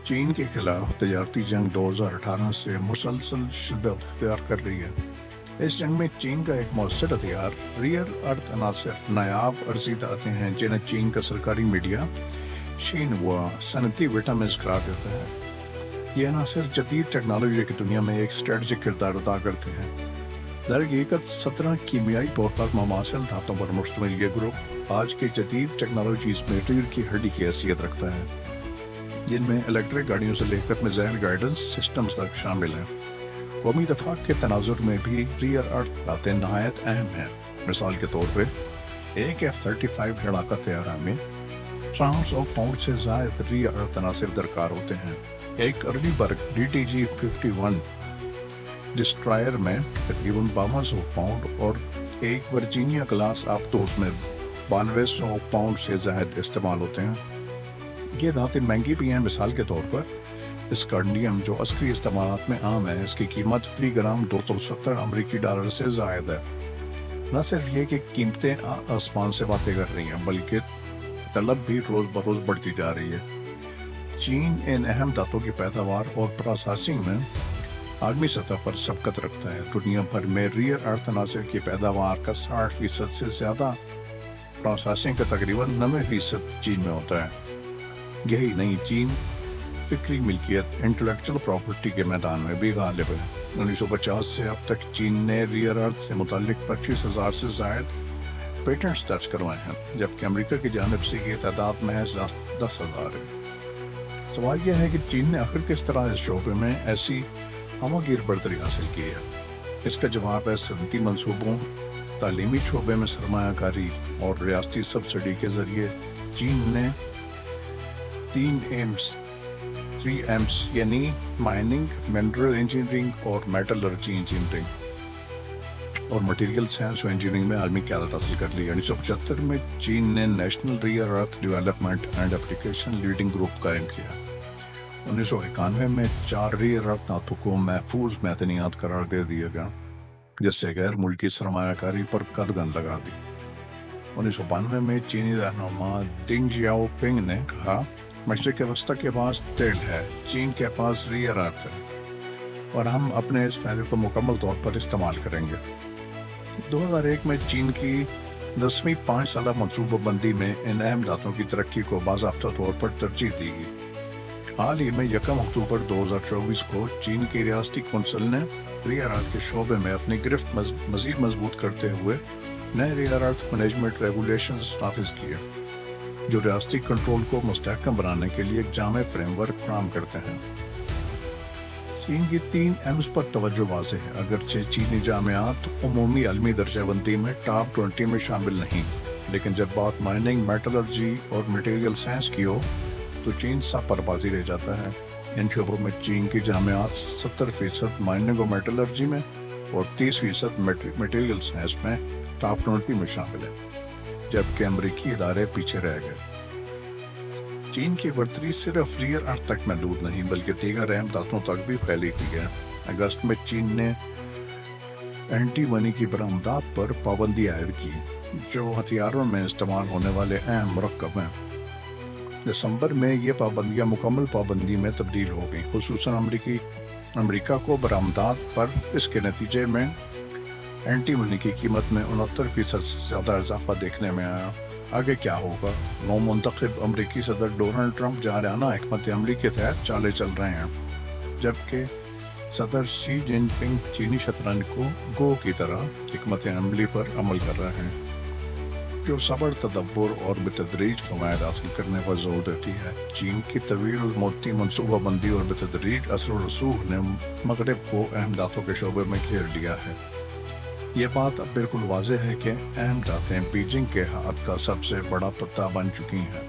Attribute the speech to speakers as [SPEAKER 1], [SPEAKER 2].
[SPEAKER 1] چین کے خلاف تجارتی جنگ 2018 سے مسلسل شدت اختیار کر رہی ہے۔ اس جنگ میں چین کا ایک مؤثر ہتھیار ریئر ارتھ عناصر نایاب عرضی دھاتیں ہیں جنہیں چین کا سرکاری میڈیا شینہوا صنعتی وٹامنز قرار دیتا ہے۔ یہ عناصر جدید ٹیکنالوجی کی دنیا میں ایک اسٹریٹجک کردار ادا کرتے ہیں۔ در حقیقت 17 کیمیائی طور پر مماثل دھاتوں پر مشتمل یہ گروپ آج کے جدید ٹیکنالوجیز میں ریڑھ کی ہڈی کی حیثیت رکھتا ہے، جن میں الیکٹرک گاڑیوں سے لے کر میزائل گائیڈنس سسٹمز تک شامل ہیں۔ قومی دفاع کے تناظر میں بھی ریئر ارتھ دھاتیں نہایت اہم ہیں۔ مثال کے طور پہ ایک F-35 لڑاکا طیارہ میں 300 پاؤنڈ سے زائد ریئر ارتھ عناصر درکار ہوتے ہیں۔ ایک ارلی برگ DTG-51 ڈسٹرائر میں تقریباً 5200 پاؤنڈ اور ایک ورجینیا کلاس آبدوز میں 9200 پاؤنڈ سے زائد استعمال ہوتے ہیں۔ یہ دھاتیں مہنگی بھی ہیں۔ مثال کے طور پر اسکارڈیم جو عسکری استعمالات میں عام ہے، اس کی قیمت فی گرام $270 سے زائد ہے۔ نہ صرف یہ کہ قیمتیں آسمان سے باتیں کر رہی ہیں، بلکہ طلب بھی روز بروز بڑھتی جا رہی ہے۔ چین ان اہم دھاتوں کی پیداوار اور پروسیسنگ میں عالمی سطح پر سبقت رکھتا ہے۔ دنیا بھر میں ریئر ارتھ عناصر کی پیداوار کا 60% سے زیادہ، پروسیسنگ کا تقریباً 90% چین میں ہوتا ہے۔ یہی نہیں، چین فکری ملکیت انٹلیکچوئل پراپرٹی کے میدان میں بھی غالب ہے۔ 1950 سے اب تک چین نے ریئر ارتھ سے متعلق 25,000 سے زائد پیٹنٹس درج کروائے ہیں، جبکہ امریکہ کی جانب سے یہ تعداد محض 10,000 ہے۔ سوال یہ ہے کہ چین نے آخر کس طرح اس شعبے میں ایسی ہماگیر برتری حاصل کی ہے؟ اس کا جواب ہے صنعتی منصوبوں، تعلیمی شعبے میں سرمایہ کاری اور ریاستی سبسڈی کے ذریعے چین نے 3 ایمز یعنی مائننگ، منرل انجینئرنگ اور میٹلرجی انجینئرنگ اور مٹیریل سائنس و انجینئرنگ میں عالمی قیادت حاصل کر لی۔ 1975 میں چین نے national rare earth development and application leading group قائم کیا۔ 1991 میں 4 ریئر ارتھ دھاتوں کو محفوظ معدنیات قرار دے دیا گیا، جس سے غیر ملکی سرمایہ کاری پر قدغن لگا دی۔ 1992 میں چینی رہنما ڈنگ جیاؤ پنگ نے کہا، مشرق وسطی کے پاس تیل ہے، چین کے پاس ریئر ارتھ ہے، اور ہم اپنے اس فائدے کو مکمل طور پر استعمال کریں گے۔ 2001 میں چین کی 10ویں 5 سالہ منصوبہ بندی میں ان اہم دھاتوں کی ترقی کو باضابطہ طور پر ترجیح دی گئی۔ حال ہی میں 1 اکتوبر 2024 کو چین کی ریاستی کونسل نے ریئر ارتھ کے شعبے میں اپنی گرفت مزید مضبوط کرتے ہوئے نئے ریئر ارتھ مینجمنٹ ریگولیشنز نافذ کیے، جو ریاستی کنٹرول کو مستحکم بنانے کے لیے ایک جامع فریم ورک فراہم کرتے ہیں۔ چین کی 3 ایمز پر توجہ واضح ہے، اگرچہ چینی جامعات عمومی عالمی درجہ بندی میں ٹاپ 20 میں شامل نہیں، لیکن جب بات مائننگ، میٹلرجی اور مٹیریل سائنس کی ہو تو چین سب پر بازی رہ جاتا ہے۔ ان شعبوں میں چین کی جامعات 70% مائننگ اور میٹلرجی میں اور 30% مٹیریل سائنس میں ٹاپ 20 میں شامل ہیں، جبکہ امریکی ادارے پیچھے رہ گئے۔ چین کی برتری صرف ریئر ارتھ تک محدود نہیں، بلکہ دیگر اہم دھاتوں تک بھی پھیلی ہوئی ہے۔ اگست میں چین نے اینٹی منی کی برآمدات پر پابندی عائد کی، جو ہتھیاروں میں استعمال ہونے والے اہم مرکب ہیں۔ دسمبر میں یہ پابندیاں مکمل پابندی میں تبدیل ہو گئیں، خصوصاً امریکہ کو برآمدات پر۔ اس کے نتیجے میں اینٹی منی کی قیمت میں 69% سے زیادہ اضافہ دیکھنے میں آیا۔ آگے کیا ہوگا؟ نو منتخب امریکی صدر ڈونلڈ ٹرمپ جارحانہ حکمت عملی کے تحت چالیں چل رہے ہیں، جبکہ صدر شی جن پنگ چینی شطرنج کو گو کی طرح حکمت عملی پر عمل کر رہے ہیں، جو صبر، تدبر اور بتدریج فوائد حاصل کرنے پر زور دیتی ہے۔ چین کی طویل المدتی منصوبہ بندی اور بتدریج اثر و رسوخ نے مغرب کو اہم دھاتوں کے شعبے میں گھیر لیا ہے۔ یہ بات اب بالکل واضح ہے کہ اہم دھاتیں بیجنگ کے ہاتھ کا سب سے بڑا پتہ بن چکی ہیں۔